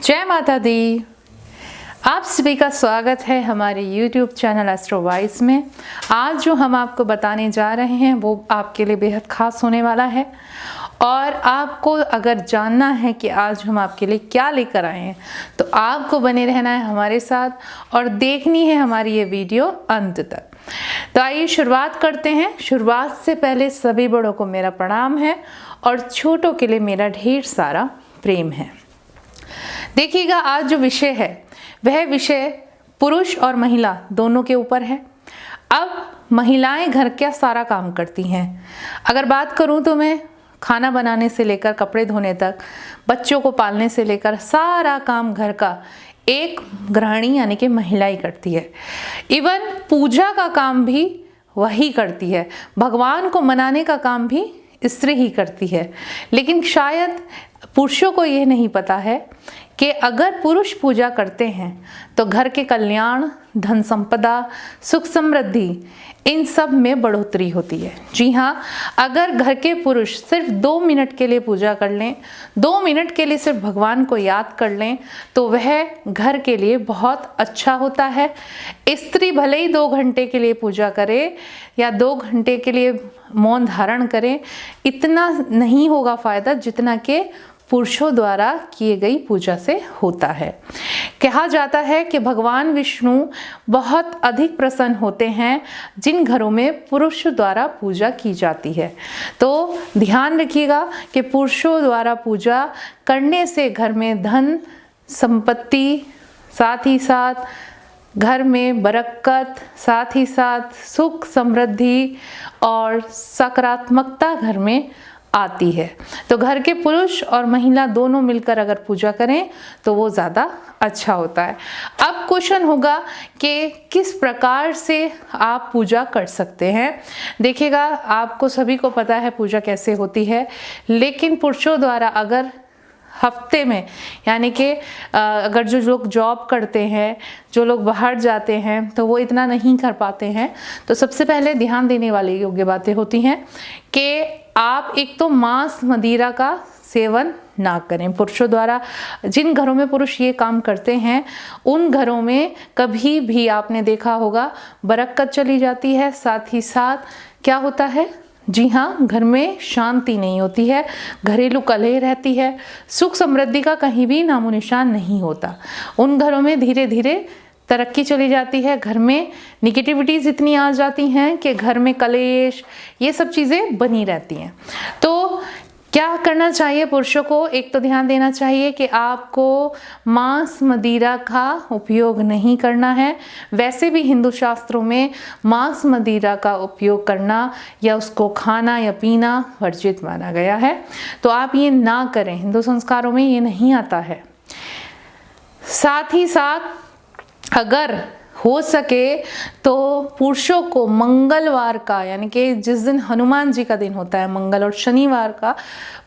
जय माता दी। आप सभी का स्वागत है हमारे YouTube चैनल एस्ट्रो वाइज में। आज जो हम आपको बताने जा रहे हैं वो आपके लिए बेहद खास होने वाला है और आपको अगर जानना है कि आज हम आपके लिए क्या लेकर आए हैं तो आपको बने रहना है हमारे साथ और देखनी है हमारी ये वीडियो अंत तक। तो आइए शुरुआत करते हैं। शुरुआत से पहले सभी बड़ों को मेरा प्रणाम है और छोटों के लिए मेरा ढेर सारा प्रेम है। देखिएगा, आज जो विषय है वह विषय पुरुष और महिला दोनों के ऊपर है। अब महिलाएं घर का सारा काम करती हैं। अगर बात करूं तो मैं खाना बनाने से लेकर कपड़े धोने तक, बच्चों को पालने से लेकर सारा काम घर का एक गृहिणी यानी कि महिला ही करती है। इवन पूजा का काम भी वही करती है, भगवान को मनाने का काम भी स्त्री ही करती है। लेकिन शायद पुरुषों को यह नहीं पता है कि अगर पुरुष पूजा करते हैं तो घर के कल्याण, धन संपदा, सुख समृद्धि इन सब में बढ़ोतरी होती है। जी हाँ, अगर घर के पुरुष सिर्फ 2 मिनट के लिए पूजा कर लें, 2 मिनट के लिए सिर्फ भगवान को याद कर लें तो वह घर के लिए बहुत अच्छा होता है। स्त्री भले ही 2 घंटे के लिए पूजा करे या 2 घंटे के लिए मौन धारण करे, इतना नहीं होगा फायदा जितना कि पुरुषों द्वारा किए गई पूजा से होता है। कहा जाता है कि भगवान विष्णु बहुत अधिक प्रसन्न होते हैं जिन घरों में पुरुष द्वारा पूजा की जाती है। तो ध्यान रखिएगा कि पुरुषों द्वारा पूजा करने से घर में धन संपत्ति, साथ ही साथ घर में बरकत, साथ ही साथ सुख समृद्धि और सकारात्मकता घर में आती है। तो घर के पुरुष और महिला दोनों मिलकर अगर पूजा करें तो वो ज़्यादा अच्छा होता है। अब क्वेश्चन होगा कि किस प्रकार से आप पूजा कर सकते हैं। देखिएगा, आपको सभी को पता है पूजा कैसे होती है, लेकिन पुरुषों द्वारा अगर हफ्ते में यानी कि अगर जो लोग जॉब करते हैं, जो लोग बाहर जाते हैं तो वो इतना नहीं कर पाते हैं। तो सबसे पहले ध्यान देने वाली योग्य बातें होती हैं कि आप एक तो मांस मदिरा का सेवन ना करें। पुरुषों द्वारा जिन घरों में पुरुष ये काम करते हैं उन घरों में कभी भी आपने देखा होगा बरकत चली जाती है, साथ ही साथ क्या होता है, जी हाँ, घर में शांति नहीं होती है, घरेलू कलह रहती है, सुख समृद्धि का कहीं भी नामो निशान नहीं होता। उन घरों में धीरे धीरे तरक्की चली जाती है, घर में निगेटिविटीज़ इतनी आ जाती हैं कि घर में कलेश ये सब चीज़ें बनी रहती हैं। तो क्या करना चाहिए पुरुषों को? एक तो ध्यान देना चाहिए कि आपको मांस मदिरा का उपयोग नहीं करना है। वैसे भी हिंदू शास्त्रों में मांस मदिरा का उपयोग करना या उसको खाना या पीना वर्जित माना गया है, तो आप ये ना करें। हिंदू संस्कारों में ये नहीं आता है। साथ ही साथ अगर हो सके तो पुरुषों को मंगलवार का यानी कि जिस दिन हनुमान जी का दिन होता है, मंगल और शनिवार का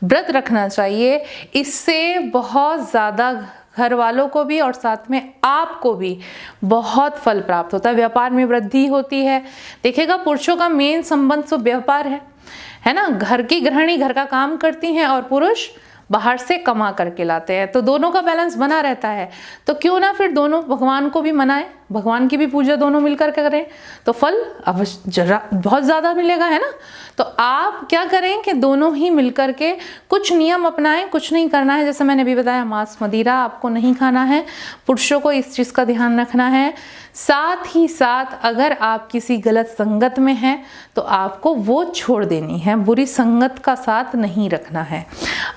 व्रत रखना चाहिए। इससे बहुत ज़्यादा घर वालों को भी और साथ में आपको भी बहुत फल प्राप्त होता है। व्यापार में वृद्धि होती है। देखिएगा, पुरुषों का मेन संबंध तो व्यापार है ना। घर की गृहिणी घर का काम करती हैं और पुरुष बाहर से कमा करके लाते हैं, तो दोनों का बैलेंस बना रहता है। तो क्यों ना फिर दोनों भगवान को भी मनाएं, भगवान की भी पूजा दोनों मिलकर करें तो फल अवश्य बहुत ज़्यादा मिलेगा, है ना। तो आप क्या करें कि दोनों ही मिलकर के कुछ नियम अपनाएं। कुछ नहीं करना है, जैसे मैंने अभी बताया, मांस मदिरा आपको नहीं खाना है। पुरुषों को इस चीज़ का ध्यान रखना है। साथ ही साथ अगर आप किसी गलत संगत में हैं तो आपको वो छोड़ देनी है। बुरी संगत का साथ नहीं रखना है।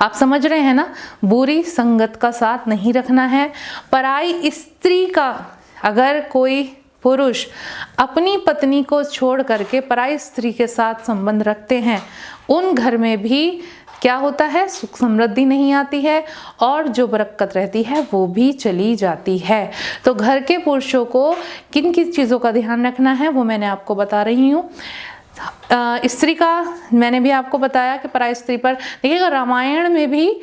आप समझ रहे हैं ना, बुरी संगत का साथ नहीं रखना है। पराई स्त्री का अगर कोई पुरुष अपनी पत्नी को छोड़ करके पराई स्त्री के साथ संबंध रखते हैं, उन घर में भी क्या होता है, सुख समृद्धि नहीं आती है और जो बरकत रहती है वो भी चली जाती है। तो घर के पुरुषों को किन किन चीज़ों का ध्यान रखना है वो मैंने आपको बता रही हूँ। स्त्री का मैंने भी आपको बताया कि पराई स्त्री पर देखिएगा, रामायण में भी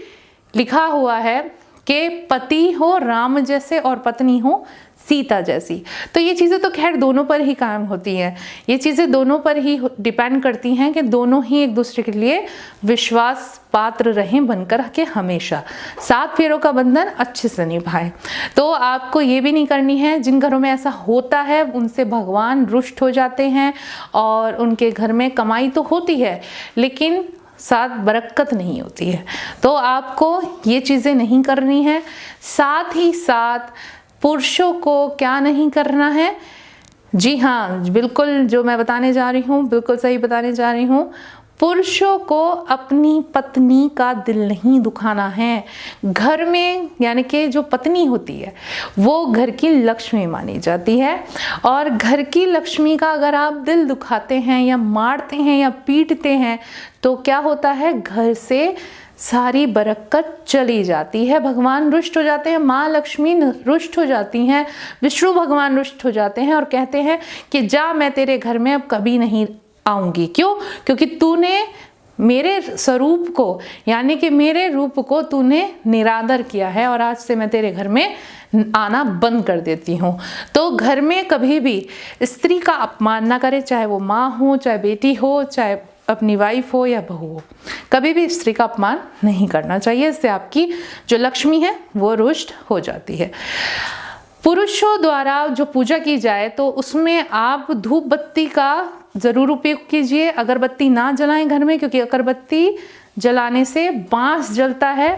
लिखा हुआ है कि पति हो राम जैसे और पत्नी हो सीता जैसी। तो ये चीज़ें तो खैर दोनों पर ही कायम होती हैं, ये चीज़ें दोनों पर ही डिपेंड करती हैं कि दोनों ही एक दूसरे के लिए विश्वास पात्र रहें बनकर के, हमेशा 7 फेरों का बंधन अच्छे से निभाएं। तो आपको ये भी नहीं करनी है, जिन घरों में ऐसा होता है उनसे भगवान रुष्ट हो जाते हैं और उनके घर में कमाई तो होती है लेकिन साथ बरकत नहीं होती है, तो आपको ये चीज़ें नहीं करनी है। साथ ही साथ पुरुषों को क्या नहीं करना है, जी हाँ, बिल्कुल जो मैं बताने जा रही हूँ बिल्कुल सही बताने जा रही हूँ। पुरुषों को अपनी पत्नी का दिल नहीं दुखाना है। घर में यानी कि जो पत्नी होती है वो घर की लक्ष्मी मानी जाती है, और घर की लक्ष्मी का अगर आप दिल दुखाते हैं या मारते हैं या पीटते हैं तो क्या होता है, घर से सारी बरकत चली जाती है, भगवान रुष्ट हो जाते हैं, माँ लक्ष्मी रुष्ट हो जाती हैं, विष्णु भगवान रुष्ट हो जाते हैं और कहते हैं कि जा, मैं तेरे घर में अब कभी नहीं आऊंगी। क्यों? क्योंकि तूने मेरे स्वरूप को यानी कि मेरे रूप को तूने निरादर किया है और आज से मैं तेरे घर में आना बंद कर देती हूँ। तो घर में कभी भी स्त्री का अपमान ना करें, चाहे वो माँ हो, चाहे बेटी हो, चाहे अपनी वाइफ हो या बहू हो, कभी भी स्त्री का अपमान नहीं करना चाहिए। इससे आपकी जो लक्ष्मी है वो रुष्ट हो जाती है। पुरुषों द्वारा जो पूजा की जाए तो उसमें आप धूप बत्ती का ज़रूर उपयोग कीजिए, अगरबत्ती ना जलाएं घर में, क्योंकि अगरबत्ती जलाने से बांस जलता है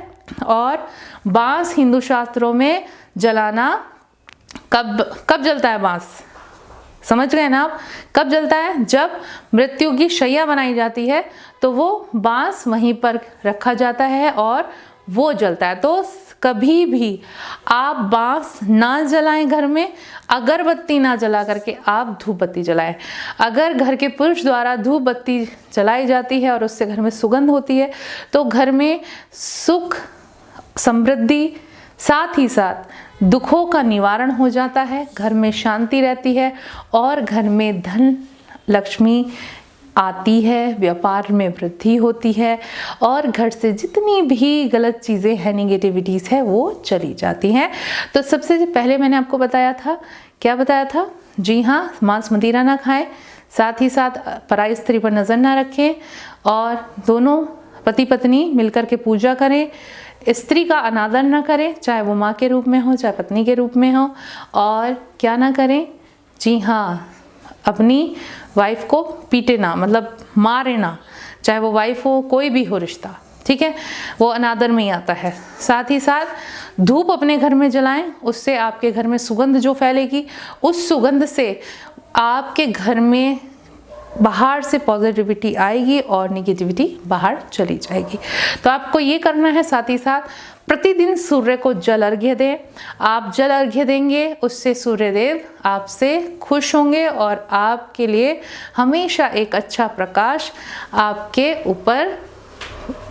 और बांस हिंदू शास्त्रों में जलाना कब जलता है बांस, समझ गए ना आप? कब जलता है? जब मृत्यु की शैया बनाई जाती है तो वो बांस वहीं पर रखा जाता है और वो जलता है। तो कभी भी आप बांस ना जलाएं घर में, अगरबत्ती ना जला करके आप धूप बत्ती जलाएं। अगर घर के पुरुष द्वारा धूप बत्ती जलाई जाती है और उससे घर में सुगंध होती है तो घर में सुख, समृद्धि, साथ ही साथ दुखों का निवारण हो जाता है, घर में शांति रहती है और घर में धन लक्ष्मी आती है, व्यापार में वृद्धि होती है और घर से जितनी भी गलत चीज़ें हैं, नेगेटिविटीज़ है, वो चली जाती हैं। तो सबसे पहले मैंने आपको बताया था, क्या बताया था? जी हाँ, मांस मदिरा ना खाएं, साथ ही साथ पराई स्त्री पर नज़र ना रखें और दोनों पति पत्नी मिलकर के पूजा करें। स्त्री का अनादर ना करें, चाहे वो माँ के रूप में हो चाहे पत्नी के रूप में हो। और क्या ना करें? जी हाँ, अपनी वाइफ को पीटे ना, मतलब मारे ना, चाहे वो वाइफ हो, कोई भी हो रिश्ता, ठीक है, वो अनादर में ही आता है। साथ ही साथ धूप अपने घर में जलाएं, उससे आपके घर में सुगंध जो फैलेगी, उस सुगंध से आपके घर में बाहर से पॉजिटिविटी आएगी और नेगेटिविटी बाहर चली जाएगी। तो आपको ये करना है। साथ ही साथ प्रतिदिन सूर्य को जल अर्घ्य दें। आप जल अर्घ्य देंगे, उससे सूर्यदेव आपसे खुश होंगे और आपके लिए हमेशा एक अच्छा प्रकाश आपके ऊपर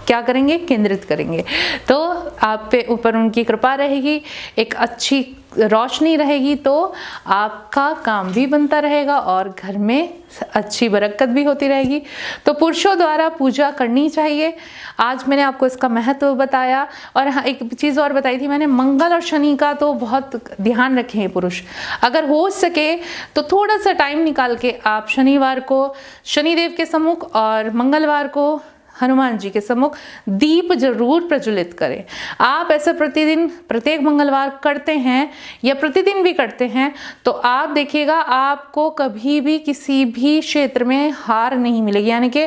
क्या करेंगे? केंद्रित करेंगे। तो आप पे ऊपर उनकी कृपा रहेगी, एक अच्छी रोशनी रहेगी, तो आपका काम भी बनता रहेगा और घर में अच्छी बरकत भी होती रहेगी। तो पुरुषों द्वारा पूजा करनी चाहिए। आज मैंने आपको इसका महत्व बताया। और हाँ, एक चीज़ और बताई थी मैंने, मंगल और शनि का तो बहुत ध्यान रखें पुरुष। अगर हो सके तो थोड़ा सा टाइम निकाल के आप शनिवार को शनिदेव के सम्मुख और मंगलवार को हनुमान जी के सम्मुख दीप जरूर प्रज्वलित करें। आप ऐसा प्रतिदिन प्रत्येक मंगलवार करते हैं या प्रतिदिन भी करते हैं तो आप देखिएगा आपको कभी भी किसी भी क्षेत्र में हार नहीं मिलेगी, यानी कि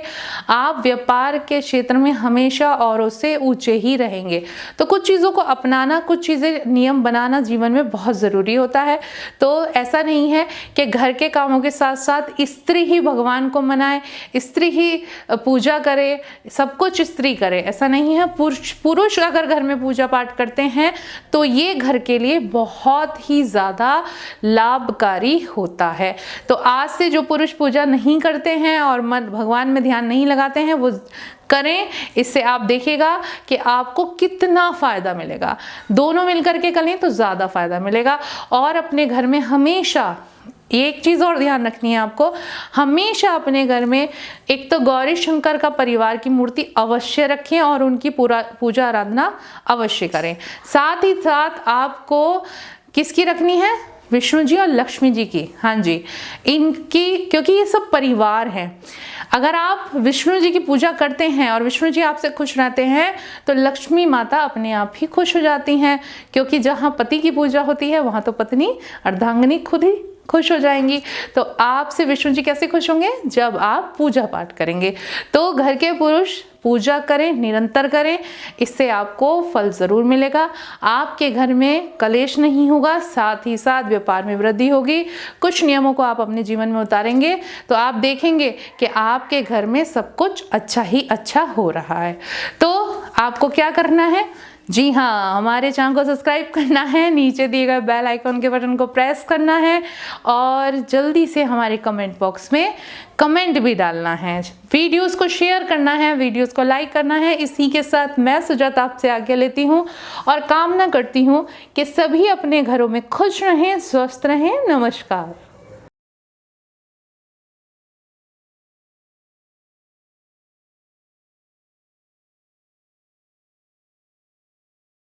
आप व्यापार के क्षेत्र में हमेशा औरों से ऊंचे ही रहेंगे। तो कुछ चीज़ों को अपनाना, कुछ चीज़ें नियम बनाना जीवन में बहुत ज़रूरी होता है। तो ऐसा नहीं है कि घर के कामों के साथ साथ स्त्री ही भगवान को मनाए, स्त्री ही पूजा करे, सब कुछ स्त्री करे, ऐसा नहीं है। पुरुष अगर घर में पूजा पाठ करते हैं तो ये घर के लिए बहुत ही ज़्यादा लाभकारी होता है। तो आज से जो पुरुष पूजा नहीं करते हैं और भगवान में ध्यान नहीं लगाते हैं वो करें। इससे आप देखिएगा कि आपको कितना फ़ायदा मिलेगा। दोनों मिलकर के करें तो ज़्यादा फ़ायदा मिलेगा। और अपने घर में हमेशा एक चीज़ और ध्यान रखनी है आपको, हमेशा अपने घर में एक तो गौरी शंकर का परिवार की मूर्ति अवश्य रखें और उनकी पूजा आराधना अवश्य करें। साथ ही साथ आपको किसकी रखनी है? विष्णु जी और लक्ष्मी जी की, हाँ जी, इनकी, क्योंकि ये सब परिवार है। अगर आप विष्णु जी की पूजा करते हैं और विष्णु जी आपसे खुश रहते हैं तो लक्ष्मी माता अपने आप ही खुश हो जाती हैं, क्योंकि जहाँ पति की पूजा होती है वहाँ तो पत्नी अर्धांगिनी खुद ही खुश हो जाएंगी। तो आपसे विष्णु जी कैसे खुश होंगे? जब आप पूजा पाठ करेंगे। तो घर के पुरुष पूजा करें, निरंतर करें, इससे आपको फल ज़रूर मिलेगा। आपके घर में कलेश नहीं होगा, साथ ही साथ व्यापार में वृद्धि होगी। कुछ नियमों को आप अपने जीवन में उतारेंगे तो आप देखेंगे कि आपके घर में सब कुछ अच्छा ही अच्छा हो रहा है। तो आपको क्या करना है? जी हाँ, हमारे चैनल को सब्सक्राइब करना है, नीचे दिए गए बेल आइकन के बटन को प्रेस करना है और जल्दी से हमारे कमेंट बॉक्स में कमेंट भी डालना है। वीडियोस को शेयर करना है, वीडियोस को लाइक करना है। इसी के साथ मैं सुजाता आपसे आज्ञा लेती हूँ और कामना करती हूँ कि सभी अपने घरों में खुश रहें, स्वस्थ रहें। नमस्कार।